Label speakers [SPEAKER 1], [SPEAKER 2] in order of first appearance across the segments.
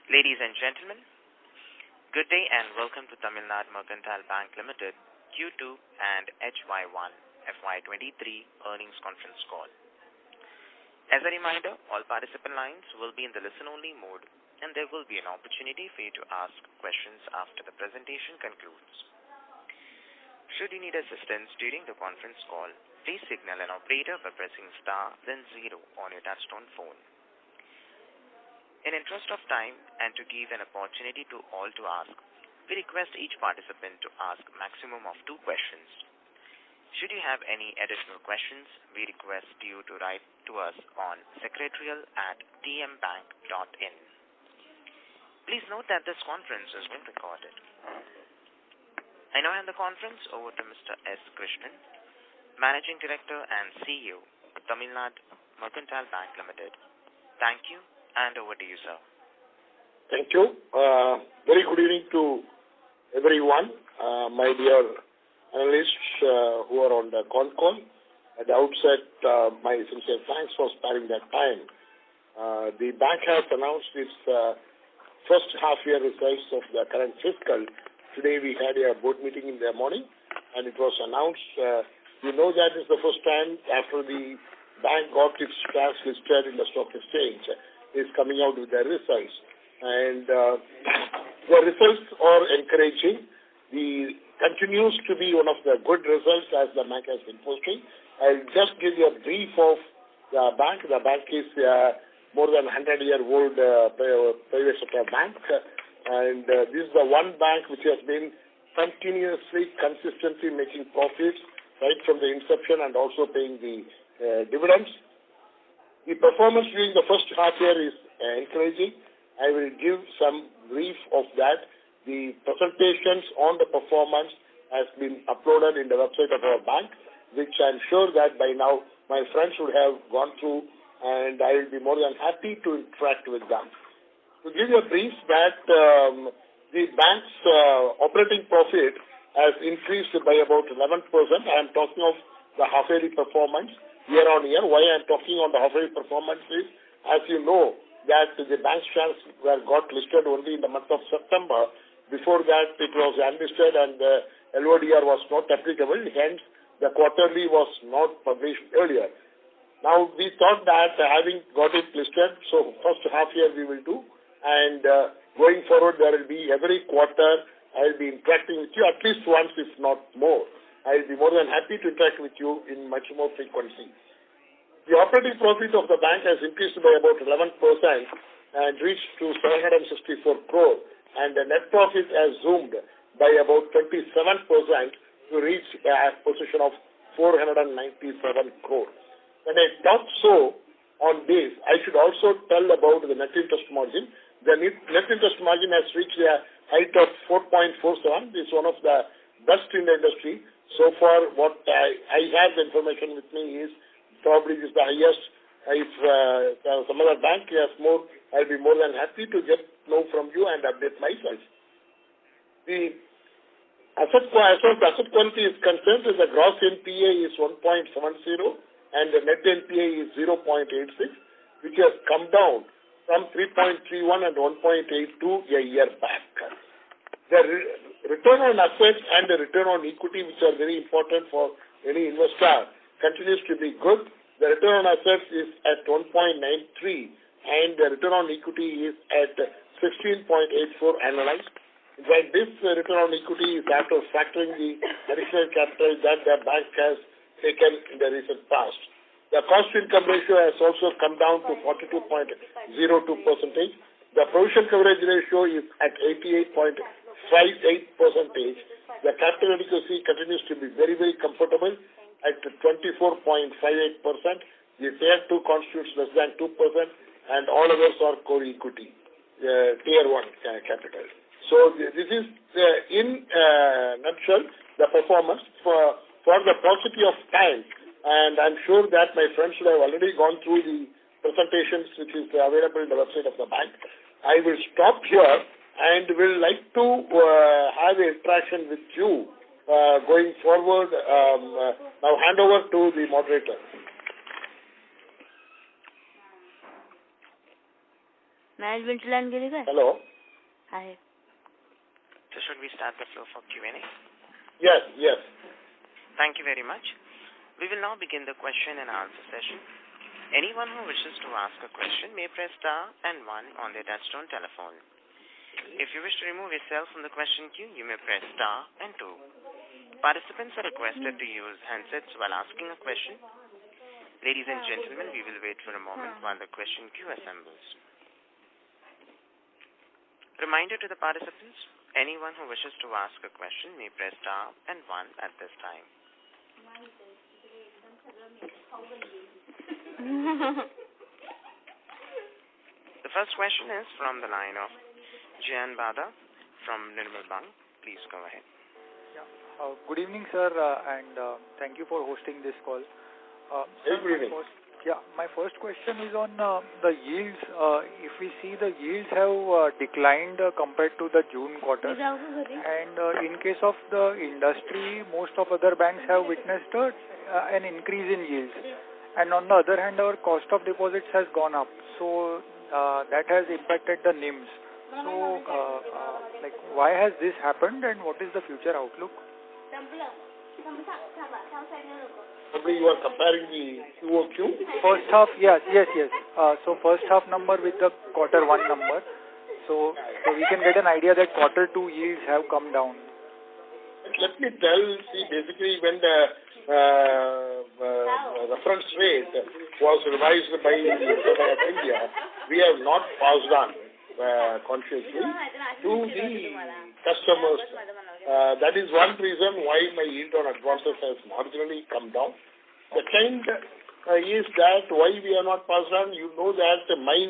[SPEAKER 1] Ladies and gentlemen, good day and welcome to Tamilnad Mercantile Bank Limited Q2 and FY23 earnings conference call. As a reminder, all participant lines will be in the listen-only mode and there will be an opportunity for you to ask questions after the presentation concludes. Should you need assistance during the conference call, please signal an operator by pressing star then 0 on your touchtone phone. In interest of time and to give an opportunity to all to ask, we request each participant to ask maximum of 2 questions. Should you have any additional questions, we request you to write to us on secretarial@tmbank.in. Please note that this conference is being recorded. I now hand the conference over to Mr. S. Krishnan, Managing Director and CEO, Tamilnad Mercantile Bank Limited. Thank you. And over to you, sir.
[SPEAKER 2] Thank you. Very good evening to everyone, my dear analysts who are on the con call. At the outset, my sincere thanks for sparing that time. The bank has announced its first half-year results of the current fiscal. Today we had a board meeting in the morning, and it was announced. You know that is the first time after the bank got its shares listed in the stock exchange is coming out with their results. And the results are encouraging. The continues to be one of the good results as the bank has been posting. I'll just give you a brief of the bank. The bank is more than 100-year-old private sector bank. And this is the one bank which has been continuously, consistently making profits right from the inception and also paying the dividends. The performance during the first half year is encouraging. I will give some brief of that. The presentations on the performance has been uploaded in the website of our bank, which I'm sure that by now my friends would have gone through, and I will be more than happy to interact with them. To give you a brief that the bank's operating profit has increased by about 11%. I am talking of the half-yearly performance. Year-on-year, why I am talking on the half-yearly performance is, as you know, that the bank shares got listed only in the month of September. Before that, it was unlisted and the LODR was not applicable. Hence, the quarterly was not published earlier. Now, we thought that having got it listed, so first half year we will do, and going forward, there will be every quarter I will be interacting with you at least once, if not more. I will be more than happy to interact with you in much more frequency. The operating profit of the bank has increased by about 11% and reached to 764 crore, and the net profit has zoomed by about 27% to reach a position of 497 crore. When I talk so on this, I should also tell about the net interest margin. The net interest margin has reached a height of 4.47. This is one of the best in the industry. So far, what I have the information with me is probably is the highest. If some other bank has more, I'll be more than happy to know from you and update myself. The asset quality is concerned, the gross NPA is 1.70 and the net NPA is 0.86, which has come down from 3.31 and 1.82 a year back. The return on assets and the return on equity, which are very important for any investor, continues to be good. The return on assets is at 1.93 and the return on equity is at 16.84 annualized. In fact, this return on equity is after factoring the additional capital that the bank has taken in the recent past. The cost-to-income ratio has also come down to 42.02%. The provision coverage ratio is at 88.58%. The capital adequacy continues to be very, very comfortable at 24.58%. The Tier 2 constitutes less than 2%, and all others are core equity, Tier 1 capital. So this is, in a nutshell, the performance for the paucity of time, and I'm sure that my friends would have already gone through the presentations which is available in the website of the bank. I will stop here and will like to have an interaction with you going forward. Now hand over to the moderator.
[SPEAKER 3] Management line गेली काय?
[SPEAKER 2] Hello.
[SPEAKER 3] आहे.
[SPEAKER 1] So should we start the flow for Q&A?
[SPEAKER 2] Yes, yes.
[SPEAKER 1] Thank you very much. We will now begin the question and answer session. Anyone who wishes to ask a question may press star and 1 on their touchtone telephone. If you wish to remove yourself from the question queue, you may press star and 2. Participants are requested to use handsets while asking a question. Ladies and gentlemen, we will wait for a moment while the question queue assembles. Reminder to the participants, anyone who wishes to ask a question may press star and 1 at this time. The first question is from the line of Jayan Bada from Nirmal Bang. Please go ahead.
[SPEAKER 4] Yeah. Good evening, sir, and thank you for hosting this call.
[SPEAKER 2] Good evening.
[SPEAKER 4] My first question is on the yields. If we see the yields have declined compared to the June quarter, and in case of the industry, most of other banks have witnessed an increase in yields. And on the other hand, our cost of deposits has gone up. So that has impacted the NIMs. So, why has this happened, and what is the future outlook?
[SPEAKER 2] Probably you are comparing the QOQ?
[SPEAKER 4] First half, yes. So first half number with the quarter one number. So we can get an idea that quarter two yields have come down.
[SPEAKER 2] Let me basically when the reference rate was revised by the Government of India, we have not passed on consciously to the customers. That is one reason why my yield on advances has marginally come down. Second is that why we are not passed on. You know that my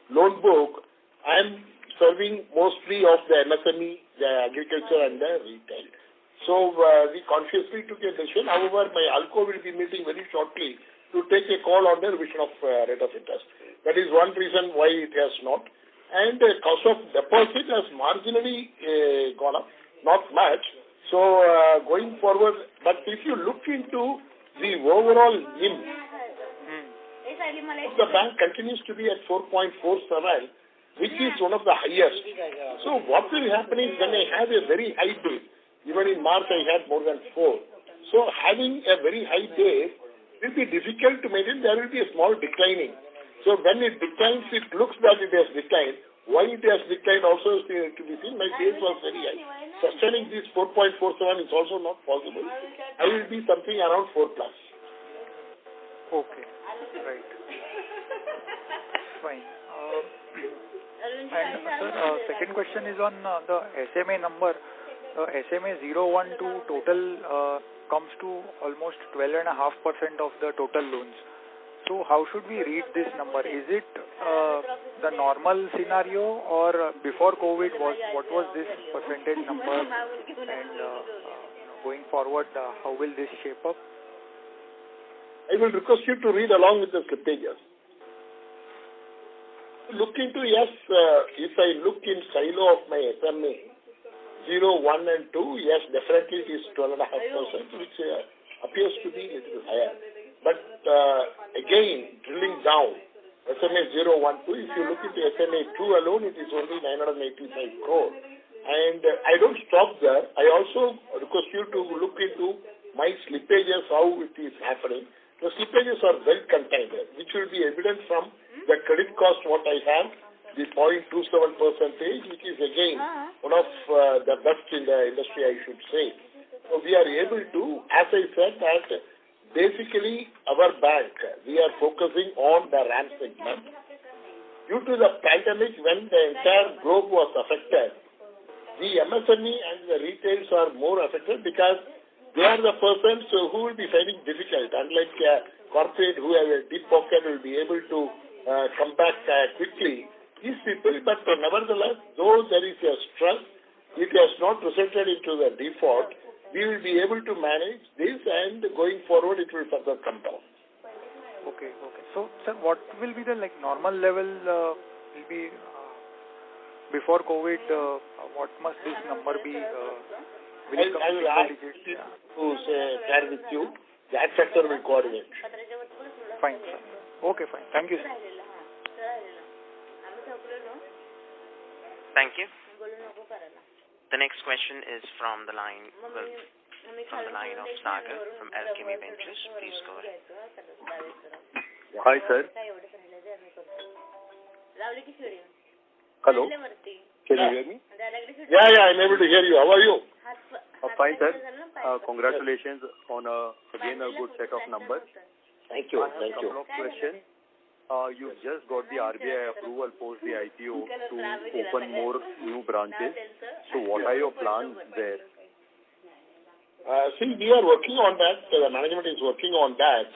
[SPEAKER 2] loan book, I am serving mostly of the MSME, the agriculture and the retail. So we consciously took a decision. However, my ALCO will be meeting very shortly to take a call on the revision of rate of interest. That is one reason why it has not. And the cost of deposit has marginally gone up, not much. So going forward, but if you look into the overall NIM, the bank continues to be at 4.47, which is one of the highest. So what will happen is when I have a very high base, even in March I had more than 4. So having a very high base will be difficult to maintain. There will be a small declining. So when it declines, it looks that it has declined. Why it has declined also is to be seen. My base was very high. Sustaining this 4.47 is also not possible. I will be something around 4+.
[SPEAKER 4] Okay, right. Fine. And sir, second question is on the SMA number. SMA 012 total comes to almost 12.5% of the total loans. So how should we read this number? Is it the normal scenario, or before COVID what was this percentage number, and going forward how will this shape up?
[SPEAKER 2] I will request you to read along with the slippages. Look into, yes, if I look in silo of my SMA 0, 1 and 2, yes, definitely it is 12.5%, which appears to be a little higher. But again, drilling down, SMA 0, 1, 2, if you look into SMA 2 alone, it is only 985 crore. And I don't stop there. I also request you to look into my slippages, how it is happening. The slippages are well contained, which will be evident from the credit cost what I have, the 0.27%, which is again one of the best in the industry, I should say. So we are able to, as I said, that basically our bank, we are focusing on the RAM segment. Due to the pandemic, when the entire globe was affected, the MSME and the retails are more affected because they are the persons who will be finding difficult. Unlike corporate who have a deep pocket will be able to come back quickly. These people, but nevertheless, though there is a stress, it has not resulted into the default. We will be able to manage this, and going forward it will further come down.
[SPEAKER 4] Okay. So, sir, what will be the normal level will be before COVID? What must this number be?
[SPEAKER 2] I will ask you to share with you. That sector will coordinate.
[SPEAKER 4] Fine, sir. Okay, fine. Thank you, sir.
[SPEAKER 1] Thank you. The next question is from the line of Sagar from Alchemy Ventures. Please go ahead.
[SPEAKER 5] Hi, sir. Hello. Can you hear me?
[SPEAKER 2] Yeah, I'm able to hear you. How are you?
[SPEAKER 5] Fine, sir. Congratulations on again a good set of numbers.
[SPEAKER 2] Thank you.
[SPEAKER 5] I have a couple of questions. You just got the RBI approval post the IPO to open more new branches. So what are your plans there?
[SPEAKER 2] See, we are working on that. The management is working on that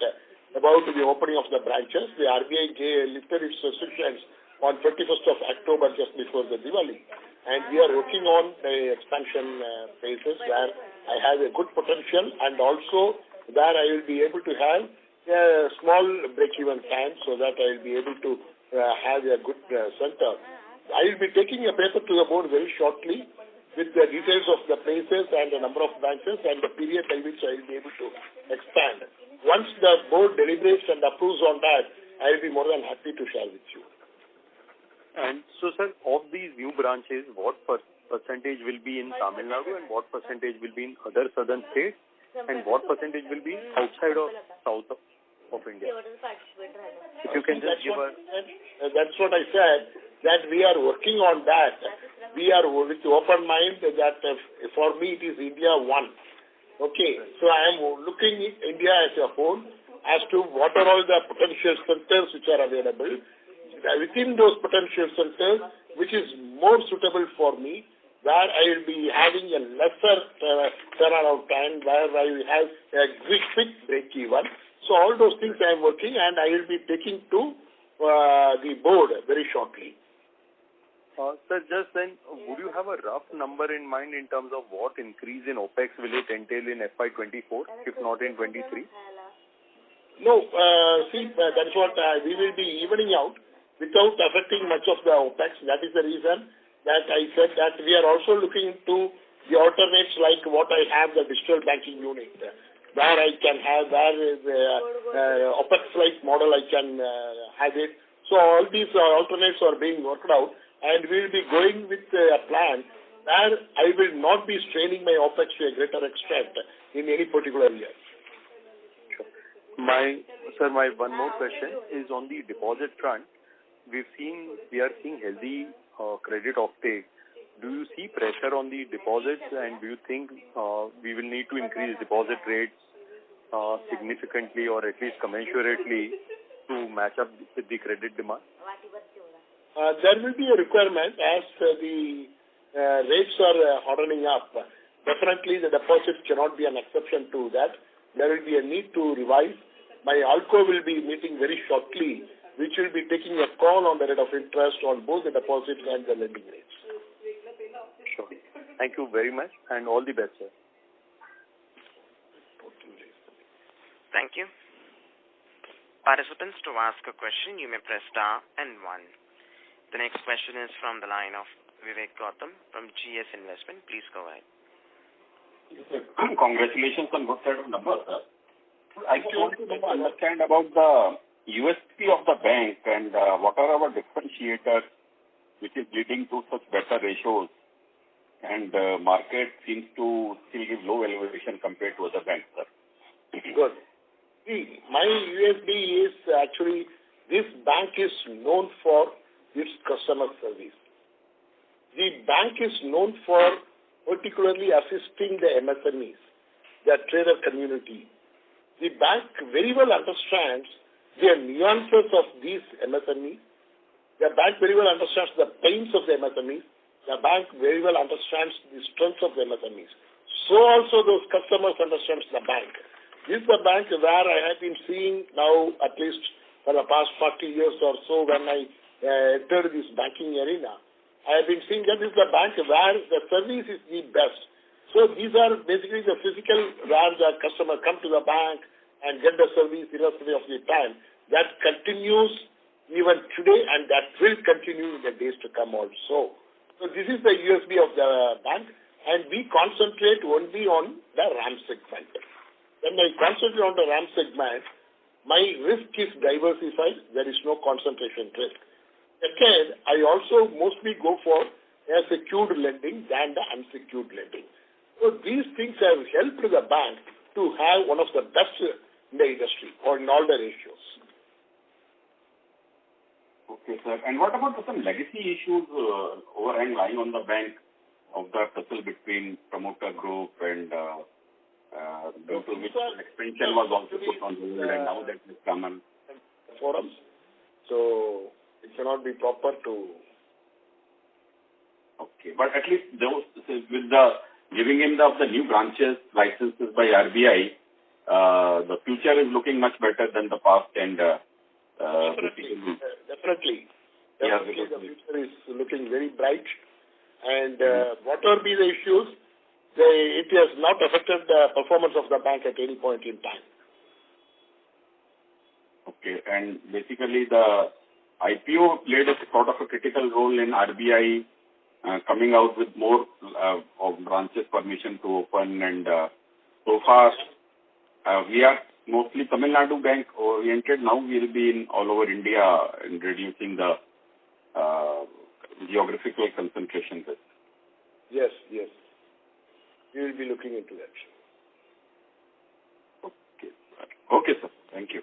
[SPEAKER 2] about the opening of the branches. The RBI lifted its restrictions on 21st of October just before the Diwali. And we are working on the expansion phases where I have a good potential and also where I will be able to have a small break-even time so that I will be able to have a good center. I will be taking a paper to the board very shortly with the details of the places and the number of branches and the period by which I will be able to expand. Once the board deliberates and approves on that, I will be more than happy to share with you.
[SPEAKER 5] And so, sir, of these new branches, what percentage will be in Tamil Nadu and what percentage will be in other southern states and what percentage will be outside of south of India? If you can just give us...
[SPEAKER 2] That's what I said, that we are working on that. We are with open mind that for me it is India one. Okay, so I am looking at India as a whole as to what are all the potential centers which are available. Within those potential centers, which is more suitable for me, where I will be having a lesser turnaround time, where I will have a quick break-even. So all those things I am working and I will be taking to the board very shortly.
[SPEAKER 5] Sir, just then, would you have a rough number in mind in terms of what increase in OPEX will it entail in FY24, if not in 23?
[SPEAKER 2] No, see, that's what we will be evening out without affecting much of the OPEX. That is the reason that I said that we are also looking into the alternates like what I have, the digital banking unit, where I can have, where is OPEX-like model I can have it. So all these alternates are being worked out. And we will be going with a plan where I will not be straining my OPEX to a greater extent in any particular year.
[SPEAKER 5] Sure. My one more question is on the deposit front. We are seeing healthy credit offtake. Do you see pressure on the deposits and do you think we will need to increase deposit rates significantly or at least commensurately to match up with the credit demand?
[SPEAKER 2] There will be a requirement as the rates are hardening up. Definitely the deposit cannot be an exception to that. There will be a need to revise. My ALCO will be meeting very shortly, which will be taking a call on the rate of interest on both the deposit and the lending rates.
[SPEAKER 5] Sure. Thank you very much and all the best, sir.
[SPEAKER 1] Thank you. Participants, to ask a question, you may press star and 1. The next question is from the line of Vivek Gautam from GS Investment. Please go ahead.
[SPEAKER 6] Congratulations on good set of numbers, sir. I want to understand about the USP of the bank and what are our differentiators which is leading to such better ratios and market seems to still give low valuation compared to other banks, sir.
[SPEAKER 2] Good. See, my USP is actually this bank is known for its customer service. The bank is known for particularly assisting the MSMEs, the trader community. The bank very well understands the nuances of these MSMEs. The bank very well understands the pains of the MSMEs. The bank very well understands the strengths of the MSMEs. So also those customers understands the bank. This is the bank where I have been seeing now at least for the past 40 years or so when I entered this banking arena. I have been seeing that this is the bank where the service is the best. So these are basically the physical where the customer come to the bank and get the service irrespective of the time. That continues even today and that will continue in the days to come also. So this is the USB of the bank and we concentrate only on the RAM segment. When I concentrate on the RAM segment, my risk is diversified. There is no concentration risk. Again, I also mostly go for secured lending than the unsecured lending. So these things have helped the bank to have one of the best in the industry or in all the ratios.
[SPEAKER 6] Okay, sir. And what about some legacy issues overhang lying on the bank of the tussle between promoter group and due to which an expansion was also put on hold and now that has come on
[SPEAKER 2] forums. So it cannot be proper to.
[SPEAKER 6] Okay, but at least those with the giving in of the new branches licenses by RBI, the future is looking much better than the past and
[SPEAKER 2] Definitely.
[SPEAKER 6] Yeah,
[SPEAKER 2] The future is looking very bright. And whatever be the issues, it has not affected the performance of the bank at any point in time.
[SPEAKER 6] Okay, and basically the IPO played a sort of a critical role in RBI coming out with more of branches permission to open, and so far we are mostly Tamil Nadu bank oriented. Now we will be in all over India in reducing the geographical concentration risk.
[SPEAKER 2] Yes. We will be looking into that.
[SPEAKER 6] Okay, sir. Thank you.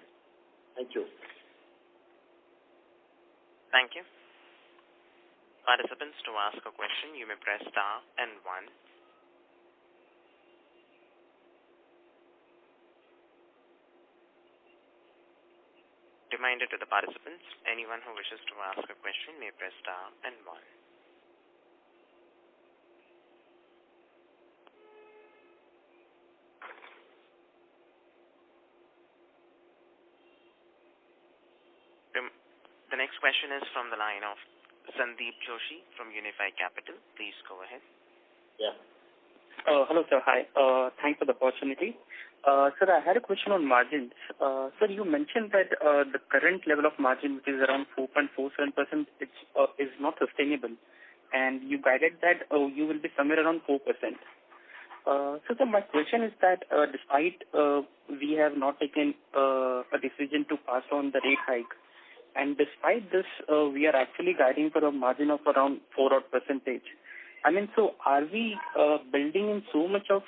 [SPEAKER 2] Thank you.
[SPEAKER 1] Thank you. Participants, to ask a question, you may press star and 1. Reminder to the participants, anyone who wishes to ask a question may press star and 1. The next question is from the line of Sandeep Joshi from Unifi Capital. Please go ahead.
[SPEAKER 2] Yeah.
[SPEAKER 7] Hello, sir. Hi. Thanks for the opportunity. Sir, I had a question on margins. Sir, you mentioned that the current level of margin, which is around 4.47%, is not sustainable. And you guided that you will be somewhere around 4%. So sir, my question is that despite we have not taken a decision to pass on the rate hike, and despite this, we are actually guiding for a margin of around 4%. I mean, so are we building in so much of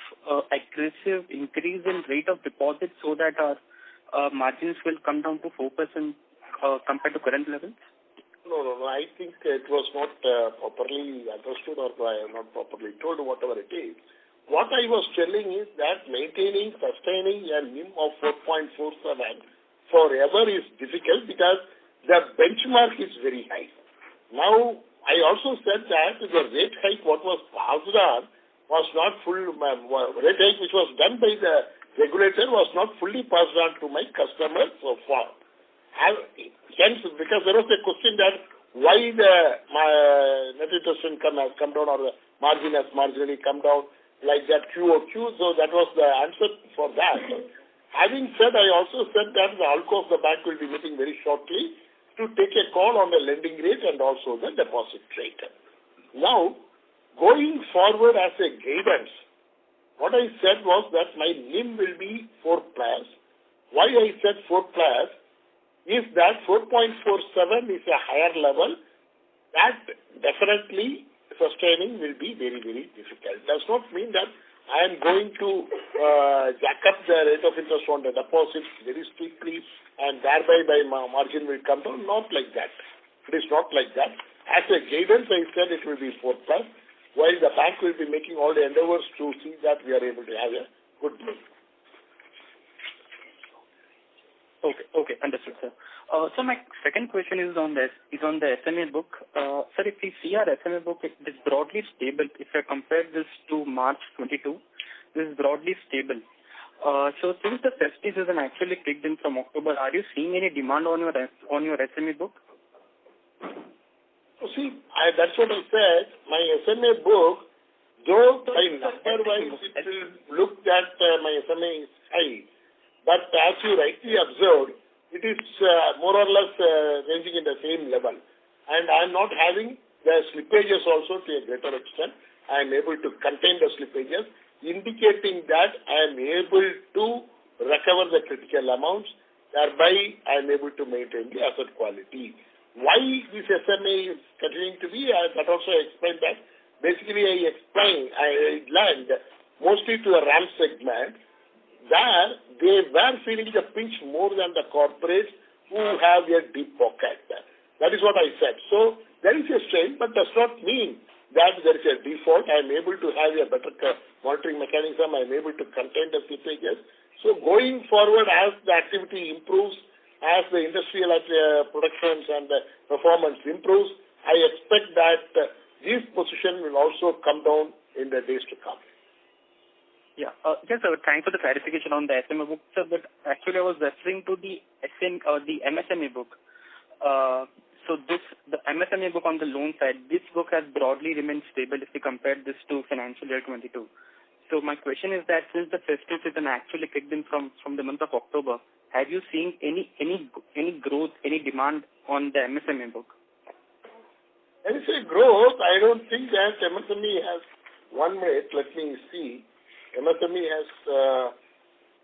[SPEAKER 7] aggressive increase in rate of deposits so that our margins will come down to 4% compared to current levels?
[SPEAKER 2] No. I think it was not properly understood, or I have not properly told whatever it is. What I was telling is that maintaining, sustaining a NIM of 4.47 forever is difficult because the benchmark is very high. Now, I also said that the rate hike what was passed on was not full, rate hike which was done by the regulator was not fully passed on to my customers so far. Hence, because there was a question that why the net interest income has come down or the margin has marginally come down like that QOQ, so that was the answer for that. Having said, I also said that the ALCO of the bank will be meeting very shortly to take a call on the lending rate and also the deposit rate. Now, going forward as a guidance, what I said was that my NIM will be 4+. Why I said 4+ is that 4.47 is a higher level. That definitely sustaining will be very, very difficult. Does not mean that I am going to jack up the rate of interest on the deposits very steeply and thereby my margin will come down. Not like that. It is not like that. As a guidance, I said it will be 4+, while the bank will be making all the endeavors to see that we are able to have a good NIM.
[SPEAKER 7] Okay, understood, sir. So my second question is on the SMA book. Sir, if we see our SMA book, it is broadly stable. If I compare this to March 22, this is broadly stable. So since the festive season actually kicked in from October, are you seeing any demand on your SMA book?
[SPEAKER 2] See, that's what I said. My SMA book, though by number-wise it will look that my SMA is high, but as you rightly observed, it is more or less ranging in the same level. And I am not having the slippages also to a greater extent. I am able to contain the slippages, indicating that I am able to recover the critical amounts, thereby I am able to maintain the asset quality. Why this SMA is continuing to be, that also I explained that. Basically, I learned mostly to the RAM segment, where they were feeling the pinch more than the corporates who have a deep pocket. That is what I said. So there is a strain, but does not mean that there is a default. I am able to have a better monitoring mechanism. I am able to contain the slippages. So going forward, as the activity improves, as the industrial productions and the performance improves, I expect that this position will also come down in the days to come.
[SPEAKER 7] Yeah. Yes, sir. Thanks for the clarification on the SMA book, sir. But actually, I was referring to the MSME book. So the MSME book on the loan side, this book has broadly remained stable if we compare this to financial year 22. So my question is that since the festive season actually kicked in from the month of October, have you seen any growth, any demand on the MSME book?
[SPEAKER 2] When you say growth, I don't think that MSME has 1 minute. Let me see. MSME has, a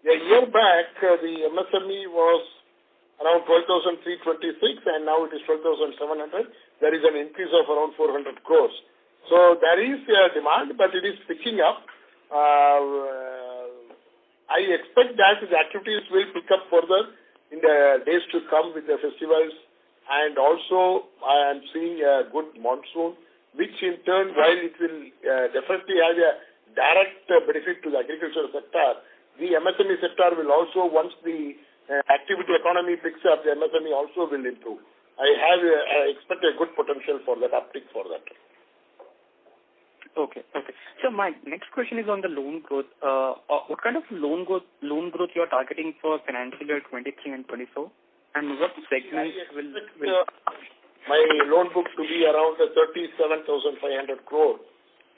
[SPEAKER 2] year back, the MSME was around 12,326 and now it is 12,700. There is an increase of around 400 crores. So there is a demand, but it is picking up. I expect that the activities will pick up further in the days to come with the festivals, and also I am seeing a good monsoon, which in turn, while it will definitely have a direct benefit to the agricultural sector, the MSME sector will also, once the activity economy picks up, the MSME also will improve. I expect a good potential for that, uptick for that.
[SPEAKER 7] Okay. So my next question is on the loan growth. What kind of loan growth you are targeting for financial year 23 and 24? And what segments will
[SPEAKER 2] my loan book to be around 37,500 crore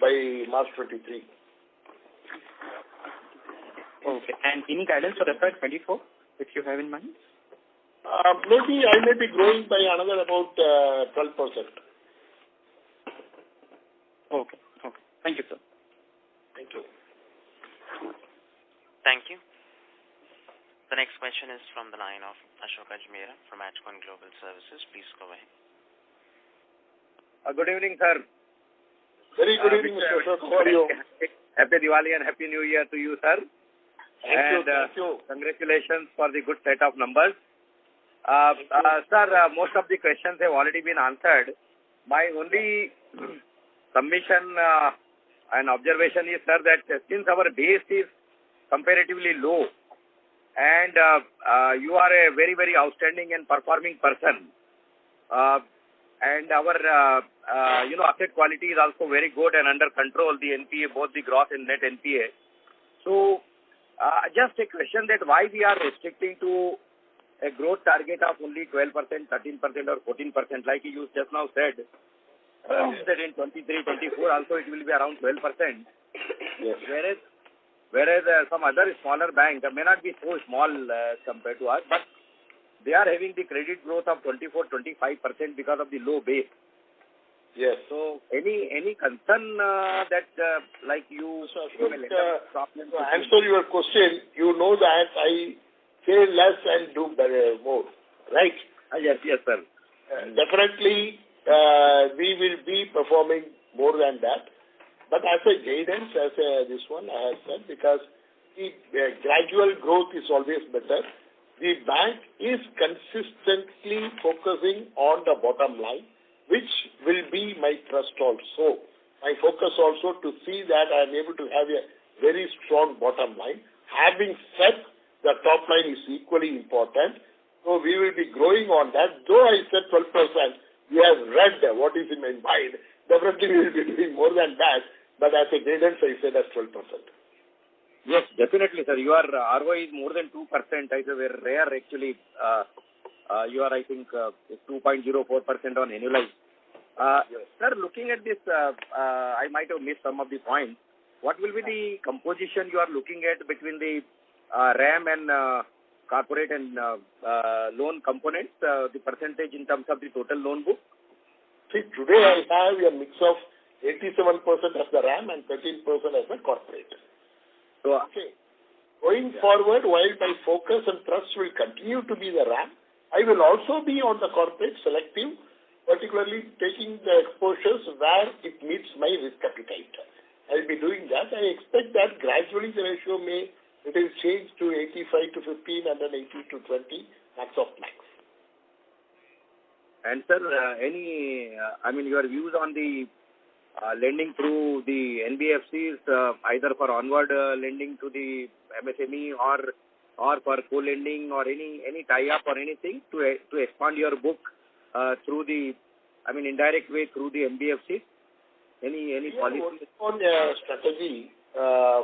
[SPEAKER 2] by March 23.
[SPEAKER 7] Okay. And any guidance for FY24 which you have in mind?
[SPEAKER 2] Maybe I may be growing by another about 12%.
[SPEAKER 7] Okay. Thank you, sir.
[SPEAKER 2] Thank you.
[SPEAKER 1] Thank you. The next question is from the line of Ashok Ajmera from Ajcon Global Services. Please go ahead.
[SPEAKER 8] Good evening, sir.
[SPEAKER 2] Very good evening, Mr. Ashok. How are you?
[SPEAKER 8] Happy Diwali and Happy New Year to you, sir.
[SPEAKER 2] Thank you.
[SPEAKER 8] Congratulations for the good set of numbers. Sir, most of the questions have already been answered. My only submission and observation is, sir, that since our base is comparatively low and you are a very, very outstanding and performing person, and our asset quality is also very good and under control, the NPA, both the gross and net NPA. So just a question that why we are restricting to a growth target of only 12%, 13% or 14%, like you just now said, that in 23, 24 also it will be around 12%.
[SPEAKER 2] Yes.
[SPEAKER 8] Whereas some other smaller banks may not be so small compared to us, but they are having the credit growth of 24, 25% because of the low base.
[SPEAKER 2] Yes.
[SPEAKER 8] So any concern that like you...
[SPEAKER 2] to answer your question, you know that I say less and do better, more, right?
[SPEAKER 8] Yes, sir.
[SPEAKER 2] Definitely, we will be performing more than that. But as a guidance, this one I have said, because the gradual growth is always better. The bank is consistently focusing on the bottom line, which will be my trust also. My focus also to see that I am able to have a very strong bottom line. Having said, the top line is equally important. So we will be growing on that. Though I said 12%, we have read what is in my mind. Definitely we will be doing more than that. But as a guidance, I said as 12%.
[SPEAKER 8] Yes, definitely, sir. Your ROI is more than 2%. I say very rare, actually. You are, I think, 2.04% on annualized.
[SPEAKER 2] Yes.
[SPEAKER 8] Sir, looking at this, I might have missed some of the points. What will be the composition you are looking at between the RAM and corporate and loan components, the percentage in terms of the total loan book?
[SPEAKER 2] See, today I have a mix of 87% as the RAM and 13% as the corporate.
[SPEAKER 8] So,
[SPEAKER 2] okay. Going forward, while my focus and trust will continue to be the RAM, I will also be on the corporate selective, particularly taking the exposures where it meets my risk appetite. I will be doing that. I expect that gradually the ratio may change to 85 to 15 and then 80 to 20, max of max.
[SPEAKER 8] And sir, your views on the lending through the NBFCs, either for onward lending to the MSME or for co-lending or any tie-up or anything to expand your book through the, indirect way through the NBFCs? Any policy?
[SPEAKER 2] On a strategy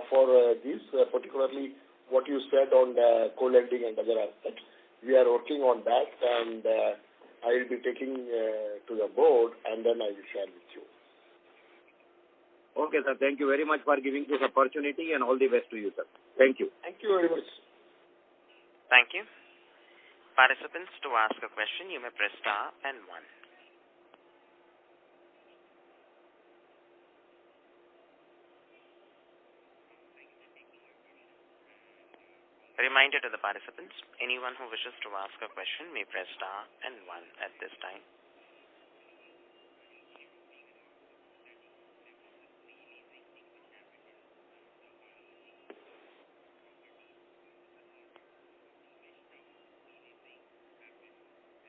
[SPEAKER 2] for this, particularly what you said on the co-lending and other aspects. We are working on that, and I will be taking to the board, and then I will share with you.
[SPEAKER 8] Okay, sir. Thank you very much for giving this opportunity, and all the best to you, sir. Thank you.
[SPEAKER 2] Thank you very much.
[SPEAKER 1] Thank you. Participants, to ask a question, you may press star and 1. A reminder to the participants, anyone who wishes to ask a question may press star and 1 at this time.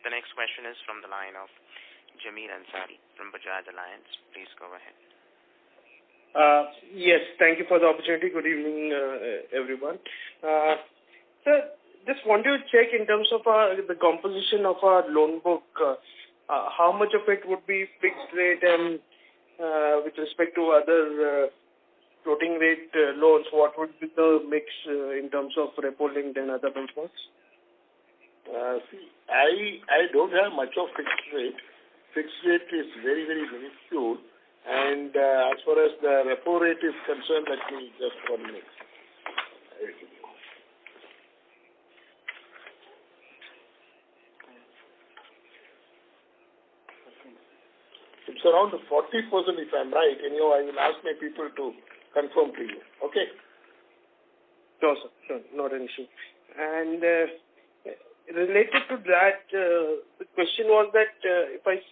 [SPEAKER 1] The next question is from the line of Jameel Ansari from Bajaj Allianz. Please go ahead.
[SPEAKER 9] Yes, thank you for the opportunity. Good evening, everyone. Sir, just want to check in terms of the composition of our loan book, how much of it would be fixed rate and with respect to other floating rate loans, what would be the mix in terms of repo linked and other benchmarks?
[SPEAKER 2] See, I don't have much of fixed rate. Fixed rate is very, very minuscule. And as far as the repo rate is concerned, let me just 1 minute. It's around 40%, if I'm right. Anyhow, I will ask my people to confirm to you. Okay?
[SPEAKER 9] Sure, sir. Sure. Not an issue. And related to that, the question was that if I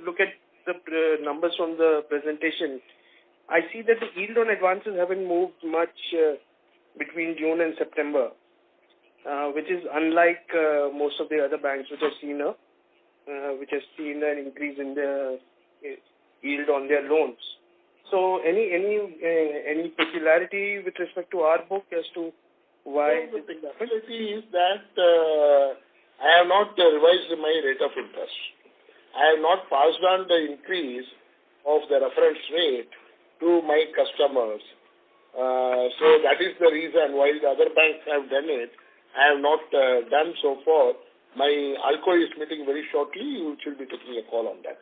[SPEAKER 9] look at the numbers from the presentation, I see that the yield on advances haven't moved much between June and September, which is unlike most of the other banks which have seen an increase in the yield on their loans. So any peculiarity with respect to our book as to why?
[SPEAKER 2] The peculiarity is that I have not revised my rate of interest. I have not passed on the increase of the reference rate to my customers. So that is the reason why the other banks have done it. I have not done so far. My ALCO is meeting very shortly. You should be taking a call on that.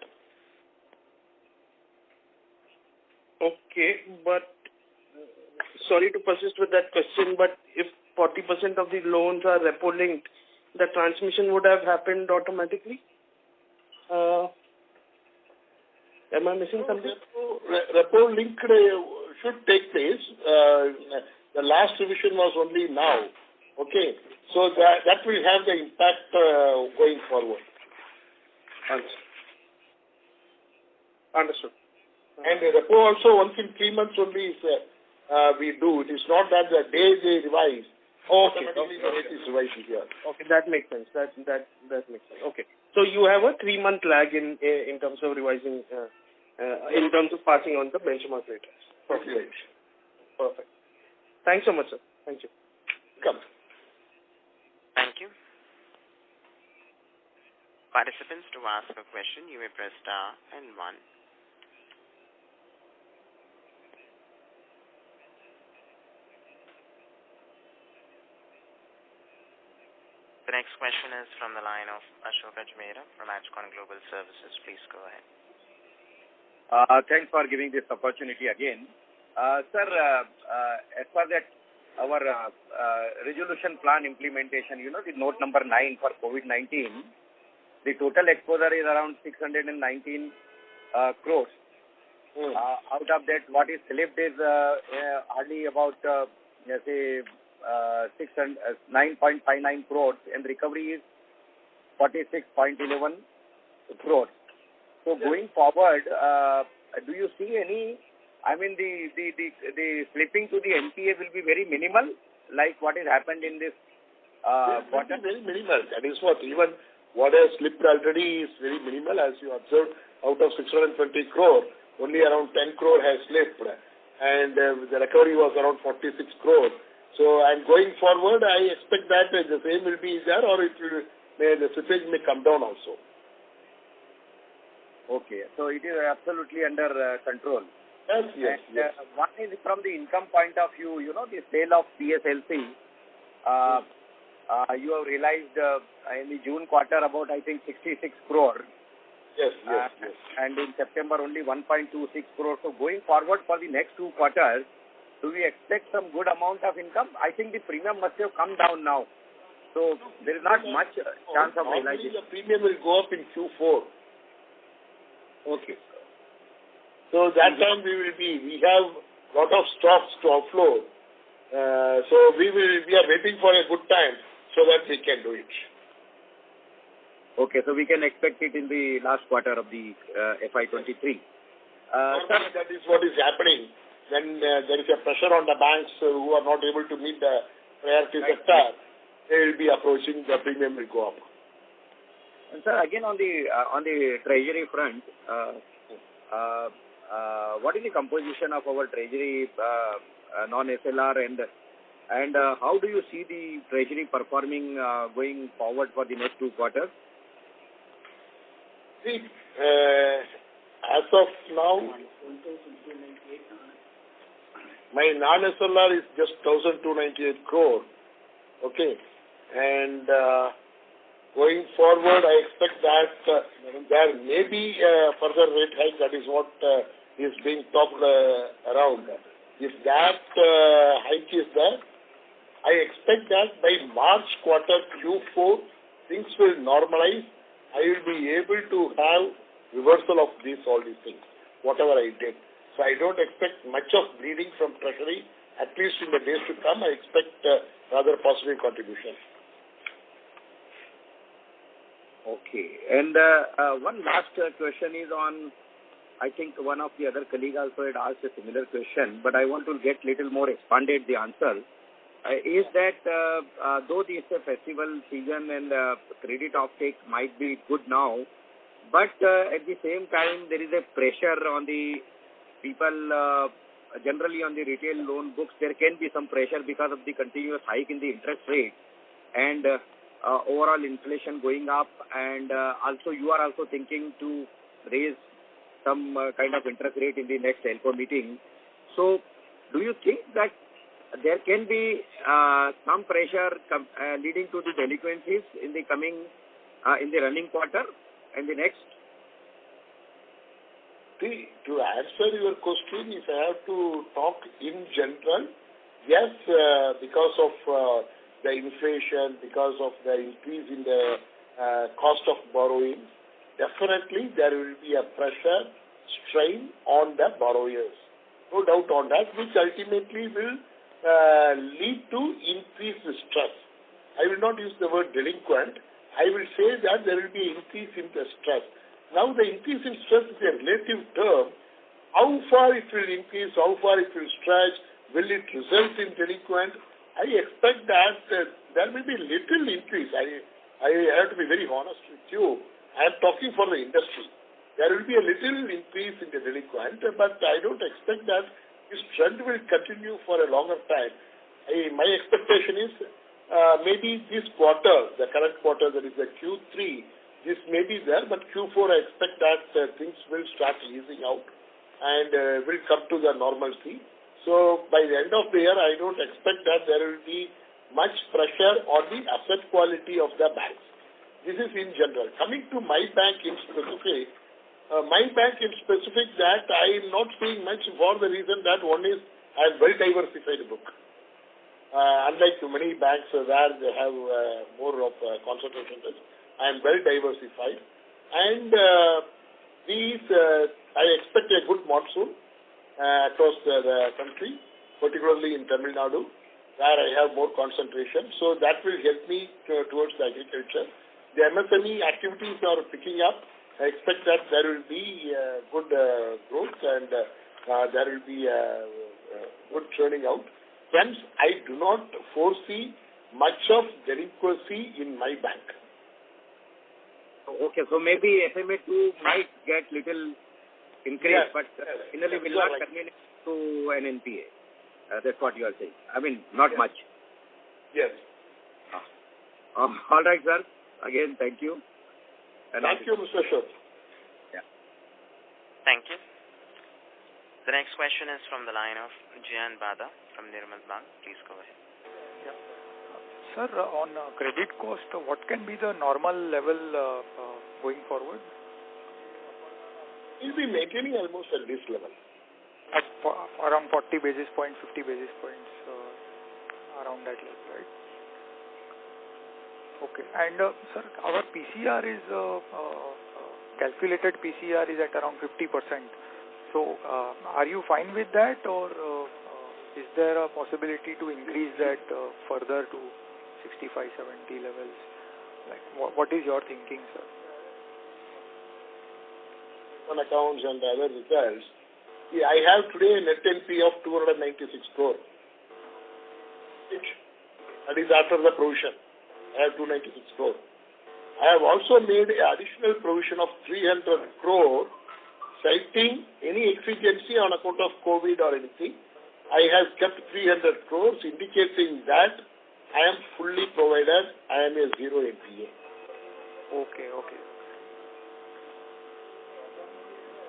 [SPEAKER 9] Okay, but sorry to persist with that question, but if 40% of the loans are repo linked, the transmission would have happened automatically? Am I missing something?
[SPEAKER 2] Repo link should take place. The last revision was only now. Okay, so that will have the impact going forward.
[SPEAKER 9] Understood.
[SPEAKER 2] And the repo also once in 3 months only is we do. It is not that the day they revise.
[SPEAKER 9] Okay.
[SPEAKER 2] It is revised here.
[SPEAKER 9] Okay, that makes sense. That makes sense. Okay. So you have a 3-month lag in terms of revising, in terms of passing on the benchmark rate.
[SPEAKER 2] Perfect.
[SPEAKER 9] Perfect. Thanks so much, sir. Thank you.
[SPEAKER 2] Come.
[SPEAKER 1] Thank you. Participants, to ask a question, you may press star and 1. The next question is from the line of Ashok Ajmera from Ajcon Global Services. Please go ahead.
[SPEAKER 8] Thanks for giving this opportunity again. Sir, as far as our resolution plan implementation, the note number 9 for COVID-19, the total exposure is around 619 crores. Out of that, what is left is hardly about, 9.59 crores, and recovery is 46.11 crores. So going forward, do you see any? I mean, the slipping to the NPA will be very minimal, like what has happened in this quarter.
[SPEAKER 2] Very minimal. That is what even what has slipped already is very minimal, as you observed. Out of 620 crore, only around 10 crore has slipped, and the recovery was around 46 crore. So, and going forward, I expect that the same will be there, or the slippage may come down also.
[SPEAKER 8] Okay, so it is absolutely under control.
[SPEAKER 2] Yes.
[SPEAKER 8] One is from the income point of view, the sale of PSLC. You have realized in the June quarter about, I think, 66 crore.
[SPEAKER 2] Yes.
[SPEAKER 8] And in September only 1.26 crore. So going forward for the next 2 quarters, do we expect some good amount of income? I think the premium must have come down now. So there is not much chance of realizing.
[SPEAKER 2] The premium will go up in Q4. Okay. So that time we have lot of stocks to offload. So we are waiting for a good time so that we can do it.
[SPEAKER 8] Okay, so we can expect it in the last quarter of the FY23.
[SPEAKER 2] That is what is happening. When there is a pressure on the banks who are not able to meet the priority sector, they will be approaching, the premium will go up.
[SPEAKER 8] And sir, again on the treasury front, what is the composition of our treasury non-SLR and how do you see the treasury performing going forward for the next 2 quarters?
[SPEAKER 2] See, as of now, my non-SLR is just 1,298 crore. Okay. And going forward, I expect that there may be further rate hike. That is what is being talked around. If that hike is there, I expect that by March quarter Q4, things will normalize. I will be able to have reversal of all these things, whatever I did. So I don't expect much of bleeding from treasury. At least in the days to come, I expect rather positive contribution.
[SPEAKER 8] Okay. And one last question is on, I think one of the other colleagues also had asked a similar question, but I want to get little more expanded the answer. Is that though this is a festival season and credit offtake might be good now, but at the same time there is a pressure on the people, generally on the retail loan books, there can be some pressure because of the continuous hike in the interest rate and overall inflation going up, and also you are also thinking to raise some kind of interest rate in the next ELCO meeting. So do you think that there can be some pressure leading to the delinquencies in the coming, in the running quarter and the next?
[SPEAKER 2] See, to answer your question, if I have to talk in general, yes, because of the inflation, because of the increase in the cost of borrowing, definitely there will be a pressure, strain on the borrowers. No doubt on that, which ultimately will lead to increased stress. I will not use the word delinquent. I will say that there will be increase in the stress. Now the increase in stress is a relative term. How far it will increase, how far it will stretch, will it result in delinquent? I expect that there will be little increase. I have to be very honest with you. I am talking for the industry. There will be a little increase in the delinquent, but I don't expect that this trend will continue for a longer time. My expectation is maybe this quarter, the current quarter, that is the Q3, this may be there, but Q4 I expect that things will start easing out and will come to the normalcy. So by the end of the year, I don't expect that there will be much pressure on the asset quality of the banks. This is in general. Coming to my bank in specific, that I am not seeing much for the reason that one is I have well diversified book. Unlike many banks where they have more of concentration risk, I am well diversified. And I expect a good monsoon across the country, particularly in Tamilnad, where I have more concentration. So that will help me towards the agriculture. the MSME activities are picking up. I expect that there will be good growth and there will be good churning out. Hence, I do not foresee much of delinquency in my bank.
[SPEAKER 8] Okay, so maybe SMA2 might get little increase, but finally will not terminate to an NPA. That's what you are saying. I mean, not much.
[SPEAKER 2] Yes.
[SPEAKER 8] All right, sir. Again, thank you.
[SPEAKER 2] And thank you, Mr. Ashok.
[SPEAKER 8] Yeah.
[SPEAKER 1] Thank you. The next question is from the line of Jian Bada from Nirmal Bang. Please go ahead.
[SPEAKER 4] Yeah. Sir, on credit cost, what can be the normal level going forward?
[SPEAKER 2] We'll be maintaining almost at this level.
[SPEAKER 4] At around 40 basis points, 50 basis points, around that level, right? Okay. And sir, our PCR is calculated PCR is at around 50%. So, are you fine with that, or is there a possibility to increase that further to 65, 70 levels? Like, what is your thinking, sir?
[SPEAKER 2] On accounts and other results, I have today a net NP of 296 crore. That is after the provision. I have 296 crore. I have also made an additional provision of 300 crore, citing any exigency on account of COVID or anything. I have kept 300 crores, indicating that I am fully provided. I am a zero NPA.
[SPEAKER 4] Okay.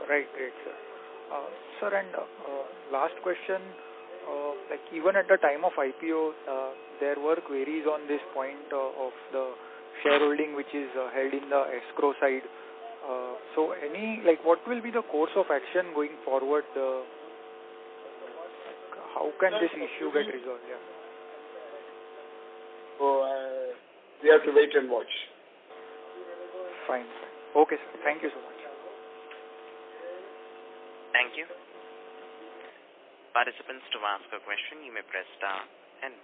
[SPEAKER 4] Right, great, sir. Sir, and last question, like even at the time of IPO, there were queries on this point of the shareholding which is held in the escrow side. So what will be the course of action going forward? How can this issue get resolved? Yeah.
[SPEAKER 2] So, we have to wait and watch.
[SPEAKER 4] Fine. Okay, sir. Thank you so much.
[SPEAKER 1] Thank you. Participants, to ask a question, you may press star and 1.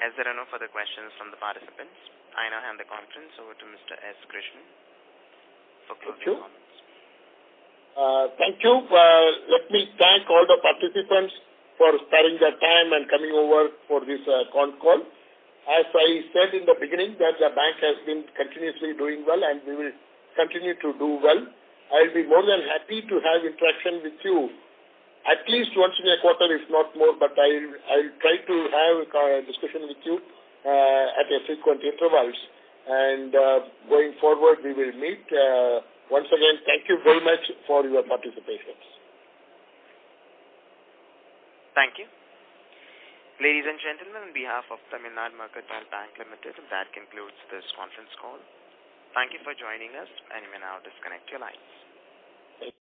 [SPEAKER 1] As there are no further questions from the participants, I now hand the conference over to Mr. S. Krishnan for closing comments.
[SPEAKER 2] Thank you. Let me thank all the participants for sparing their time and coming over for this con call. As I said in the beginning, that the bank has been continuously doing well and we will continue to do well. I'll be more than happy to have interaction with you at least once in a quarter, if not more, but I'll try to have a discussion with you at a frequent intervals. And going forward, we will meet. Once again, thank you very much for your participation.
[SPEAKER 1] Thank you. Ladies and gentlemen, on behalf of Tamilnad Mercantile Bank Limited, that concludes this conference call. Thank you for joining us, and you may now disconnect your lines.